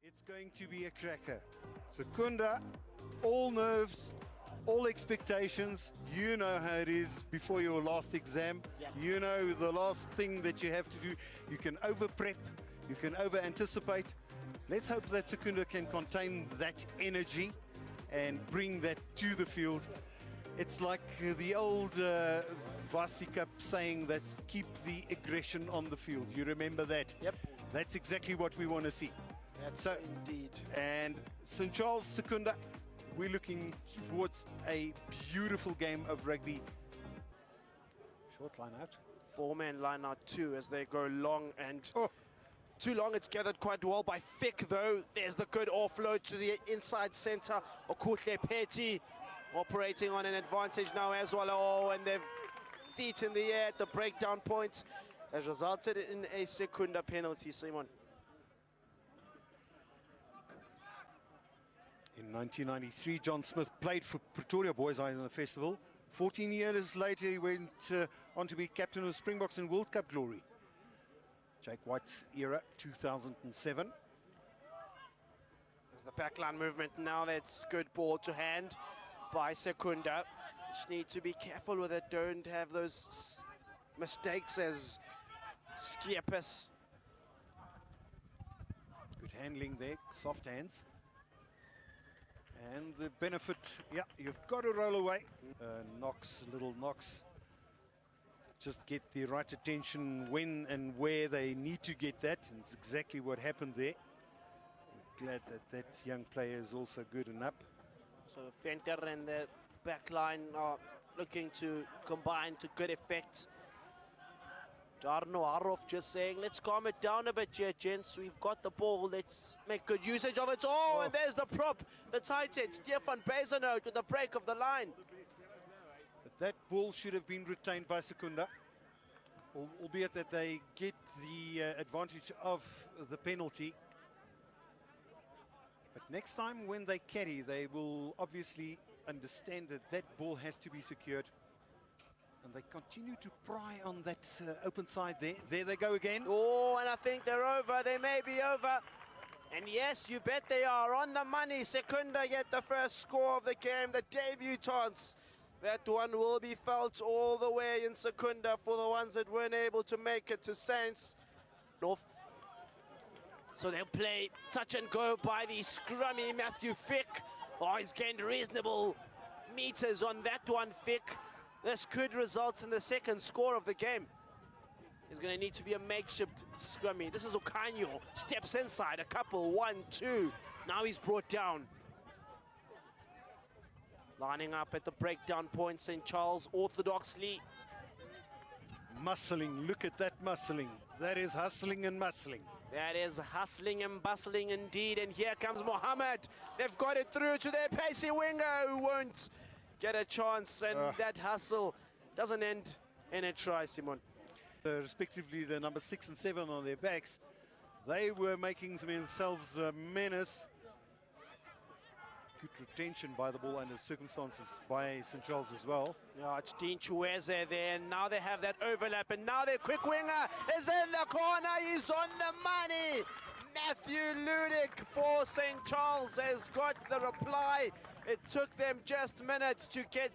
It's going to be a cracker. Secunda, all nerves, all expectations. You know how it is before your last exam. Yep. You know the last thing that you have to do. You can over-prep, you can over-anticipate. Let's hope that Secunda can contain that energy and bring that to the field. It's like the old Varsity Cup saying that keep the aggression on the field. You remember that? Yep. That's exactly what we want to see. That's So, indeed. And St. Charles, Secunda, we're looking towards a beautiful game of rugby. Short line out. Four-man line out too as they go long and Oh, too long. It's gathered quite well by Fick though. There's the good offload to the inside center. Okuhle Petty operating on an advantage now as well. Oh, and they've feet in the air at the breakdown point has resulted in a Secunda penalty, Simon. in 1993, John Smith played for Pretoria Boys in the festival. 14 years later, he went on to be captain of Springboks in World Cup glory. Jake White's era, 2007. There's the backline movement now. That's good ball to hand by Secunda. Just need to be careful with it. Don't have those mistakes as Skiepis. Good handling there, soft hands. And the benefit, yeah, you've got to roll away. Little knocks. Just get the right attention when and where they need to get that. And it's exactly what happened there. We're glad that that young player is also good and up. So Venter and the back line are looking to combine to good effect. Darno Haroff just saying, let's calm it down a bit here, gents. We've got the ball. Let's make good usage of it. Oh, and there's the prop, the tight end, Stefan Bezanout with the break of the line. But that ball should have been retained by Secunda, albeit that they get the advantage of the penalty. But next time when they carry, they will obviously understand that that ball has to be secured. And they continue to pry on that open side there. There they go again. Oh, and I think they're over. They may be over. And yes, you bet they are on the money. Secunda get the first score of the game, the debutants. That one will be felt all the way in Secunda for the ones that weren't able to make it to Saints. North. So they'll play touch and go by the scrummy Matthew Fick. Oh, he's gained reasonable meters on that one, Fick. This could result in the second score of the game. It's going to need to be a makeshift scrummy. This is Okanyo, steps inside, a couple, 1, 2. Now he's brought down. Lining up at the breakdown point, St. Charles orthodoxly. Muscling, look at that muscling. That is hustling and muscling. That is hustling and bustling indeed. And here comes Mohammed. They've got it through to their pacey winger who won't get a chance. And that hustle doesn't end in a try, Simon. Respectively, the number 6 and 7 on their backs, they were making themselves a menace. Good retention by the ball under circumstances by St. Charles as well. Yeah, it's Dean Chueze there, and now they have that overlap, and now their quick winger is in the corner. He's on the money. Matthew Ludick for St. Charles has got the reply. It took them just minutes to get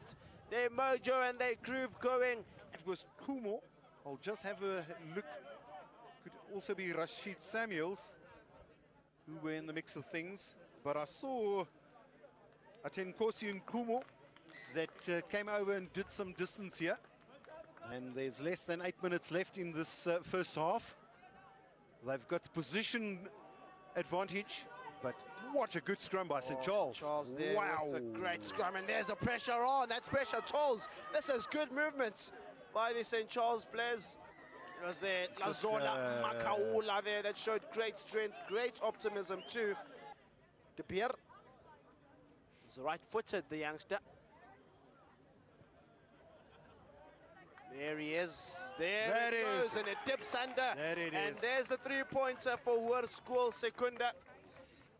their mojo and their groove going. It was Kumo. I'll just have a look. Could also be Rashid Samuels, who were in the mix of things. But I saw Atenkosi and Kumo that came over and did some distance here. And there's less than 8 minutes left in this first half. They've got position advantage, but what a good scrum by St. Charles. Charles there wow. with a great scrum, and there's a pressure on. That's pressure, Charles. This is good movement by the St. Charles players. It was there, Lazona Makaula there that showed great strength, great optimism too. De Beer. He's right-footed, the youngster. There he is. There it goes, and it dips under. There it and is. There's the three-pointer for Hoërskool Secunda.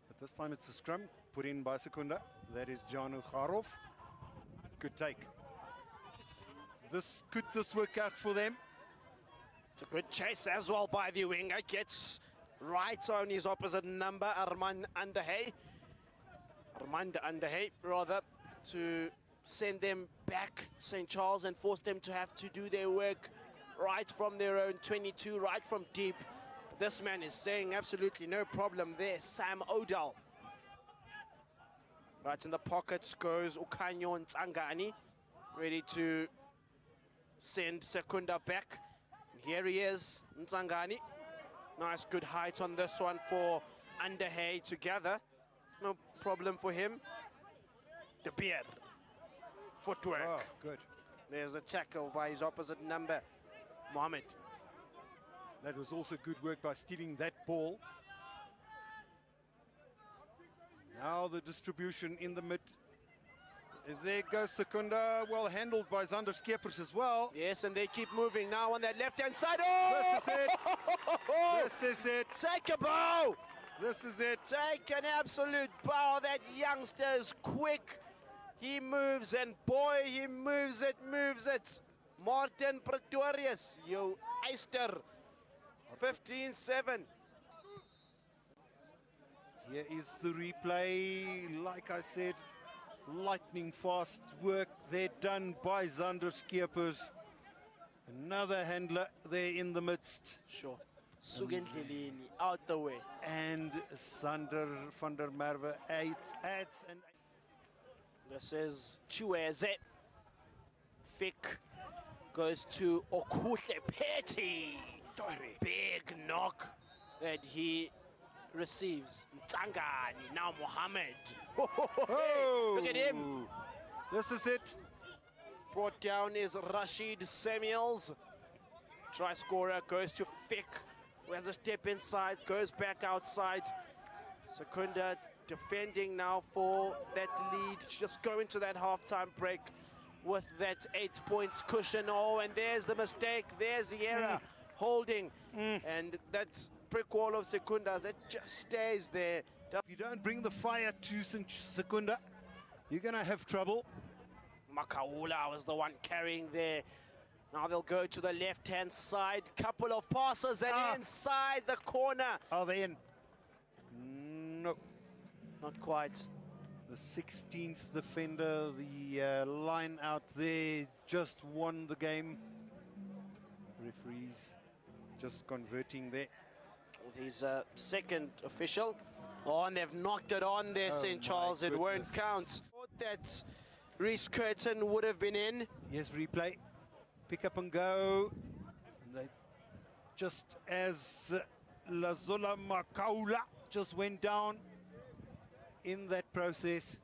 But this time it's a scrum put in by Secunda. That is Janu Haroff. Good take. Could this work out for them? It's a good chase as well by the winger. Gets right on his opposite number, Armand Underhay, rather, to send them back St. Charles and force them to have to do their work right from their own 22, right from deep. This man is saying absolutely no problem there, Sam Odell. Right in the pockets goes Ukhanyo Ntsangani, ready to send Secunda back. And here he is, Ntsangani. Nice, good height on this one for Underhay to gather. No problem for him. De Beer. Footwork. Oh, good. There's a tackle by his opposite number, Mohammed. That was also good work by stealing that ball. Now the distribution in the mid. There goes Secunda, well handled by Zander Skeppers as well. Yes, and they keep moving now on that left-hand side. Oh! This is it. This is it. Take a bow. This is it. Take an absolute bow. That youngster is quick. He moves, and boy, he moves it. Martin Pretorius, you Eister. 15-7. Here is the replay. Like I said, lightning fast work there done by Zander Skeppers. Another handler there in the midst. Sure. Sugendleleni out the way. And Sander van der Merwe adds. And this is Chiweze. Fick goes to Okuhle Petty. Big knock that he receives. Ntsangani, now Mohammed. oh, Look at him. This is it. Brought down is Rashid Samuels. Try scorer goes to Fick, who has a step inside, goes back outside. Secunda defending now for that lead. Just go into that halftime break with that 8 points cushion. Oh, and there's the mistake. There's the error. Holding. And that's brick wall of Secunda's. It just stays there. If you don't bring the fire to Secunda, you're going to have trouble. Makaula was the one carrying there. Now they'll go to the left-hand side. Couple of passes and inside the corner. Are they in? No. Not quite. The 16th defender, the line out there, just won the game. Referees just converting there. With his second official. Oh, and they've knocked it on there, St. Charles. It won't count. Thought that Reese Curtin would have been in. Yes, replay. Pick up and go. And they, just as Lazola Makaula just went down in that process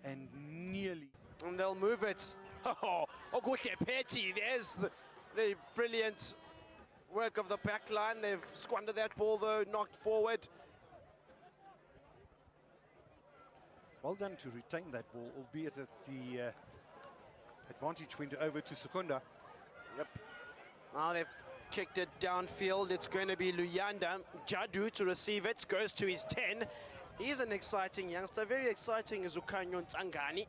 and nearly. And they'll move it. Oh, Okuhle Petty. There's the brilliant work of the back line. They've squandered that ball, though, knocked forward. Well done to retain that ball, albeit at the advantage went over to Secunda. Yep. Now they've kicked it downfield. It's going to be Luyanda Jadu to receive it. Goes to his 10. He's an exciting youngster. Very exciting is Ukhanyo Ntsangani.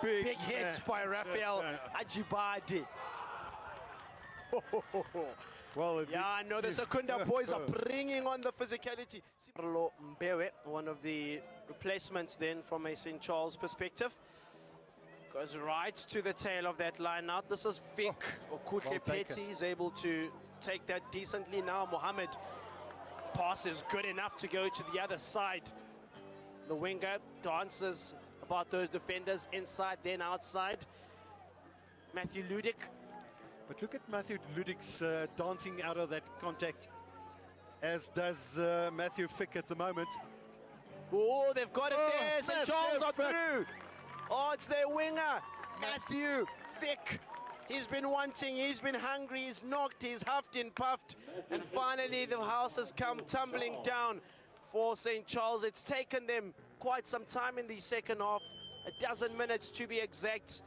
Big hits by Raphael Ajibade. Well, yeah, I know the Secunda boys are bringing on the physicality. Carlo Mbewe, one of the replacements then from a St. Charles perspective, goes right to the tail of that line out. This is Fick. Okuhle Petty is able to take that decently now. Mohammed pass is good enough to go to the other side. The winger dances about those defenders inside, then outside. Matthew Ludick. But look at Matthew Ludick's dancing out of that contact, as does Matthew Fick at the moment. Oh, they've got it there. St. Charles are through. Oh, it's their winger, Matthew Fick. He's been wanting, he's been hungry, he's knocked, he's huffed and puffed. And finally, the house has come tumbling down for St. Charles. It's taken them quite some time in the second half, a dozen minutes to be exact.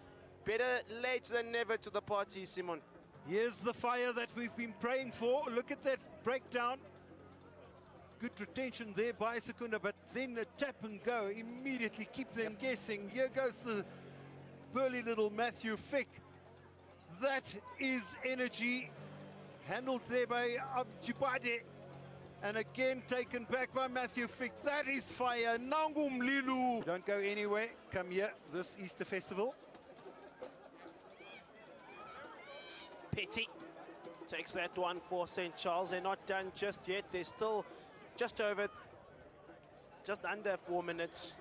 Better late than never to the party, Simon. Here's the fire that we've been praying for. Look at that breakdown. Good retention there by Secunda, but then a tap and go. Immediately keep them guessing. Here goes the burly little Matthew Fick. that is energy. Handled there by Chibade. And again taken back by Matthew Fick. That is fire. Nangum Lilu. Don't go anywhere. Come here this Easter festival. Petty takes that one for St. Charles. They're not done just yet. They're still just under 4 minutes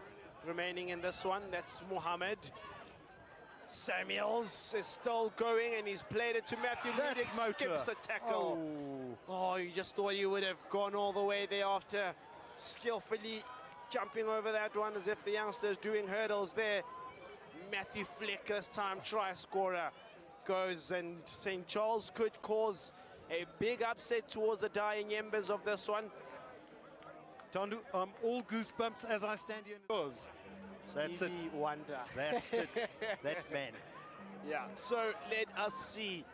remaining in this one. That's Mohammed. Samuels is still going, and he's played it to Matthew. That's Ludick, skips a tackle. Oh, you just thought he would have gone all the way there after skillfully jumping over that one, as if the youngster's doing hurdles there. Matthew Flick, this time try scorer, goes, and St. Charles could cause a big upset towards the dying embers of this one. Tandu, I'm all goosebumps as I stand here. That's it. Wonder. That's it. That man. Yeah, so let us see.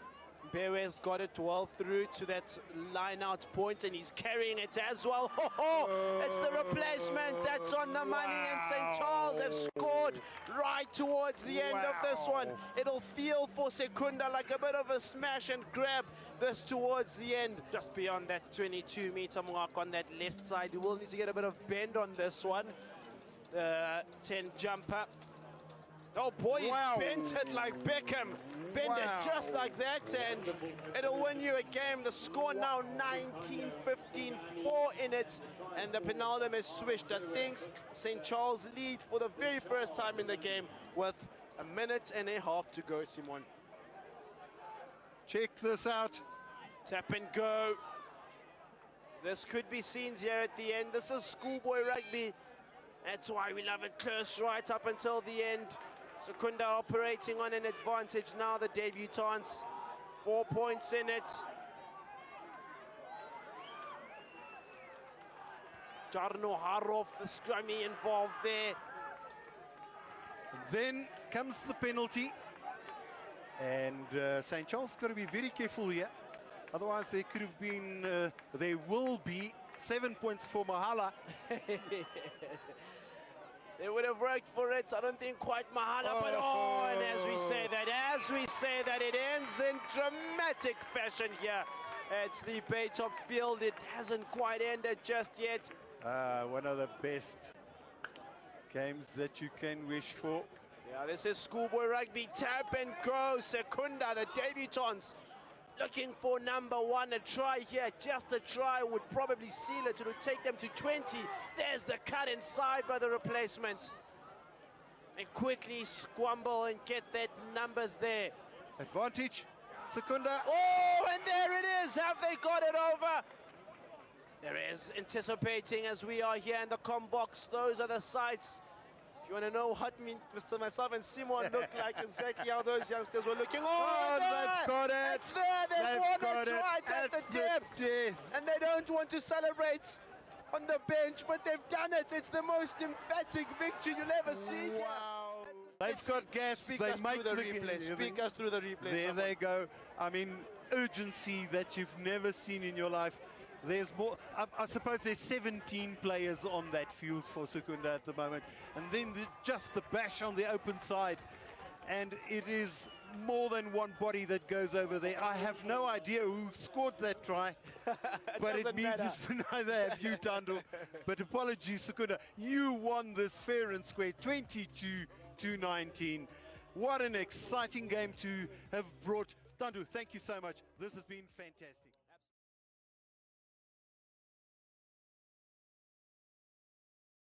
Bewe's got it well through to that line-out point, and he's carrying it as well. It's the replacement that's on the money, and St. Charles have scored right towards the end of this one. It'll feel for Secunda like a bit of a smash and grab this towards the end. Just beyond that 22-meter mark on that left side. You will need to get a bit of bend on this one. 10 jumper. Oh boy, he's bent it like Beckham. Bend it just like that, and it'll win you a game. The score now 19-15, 4 in it, and the penalty is swished. I think St. Charles lead for the very first time in the game with 1.5 minutes to go, Simon. Check this out. Tap and go. This could be scenes here at the end. This is schoolboy rugby. That's why we love it close right up until the end. Secunda operating on an advantage now, the debutants. 4 points in it. Jarno Harov, the scrummy involved there. And then comes the penalty. And St. Charles got to be very careful here. Otherwise, there could have been, there will be 7 points for Mahala. They would have worked for it. I don't think quite Mahala, but and as we say that, it ends in dramatic fashion here. It's the Bay Top Field. It hasn't quite ended just yet. One of the best games that you can wish for. Yeah, this is schoolboy rugby. Tap and go. Secunda, the debutants, looking for number 1. A try here, just a try, would probably seal it. It would take them to 20. There's the cut inside by the replacement. And quickly squamble and get that numbers there. Advantage, Secunda. Oh, and there it is. Have they got it over? There is, anticipating as we are here in the com box. Those are the sights. If you want to know what Mr. myself and Simon look like, exactly how those youngsters were looking. They've got it. It's there. They've won it right at the depth. And they don't want to celebrate on the bench, but they've done it. It's the most emphatic victory you'll ever see. Wow. They've got gas. They make the replay. Speak us through the replay. There they go. I mean, urgency that you've never seen in your life. There's more. I suppose there's 17 players on that field for Secunda at the moment. And then just the bash on the open side. And it is more than one body that goes over there. I have no idea who scored that try. But it means it's neither have you, Tando. But apologies, Secunda. You won this fair and square, 22-19. What an exciting game to have brought. Tando, thank you so much. This has been fantastic.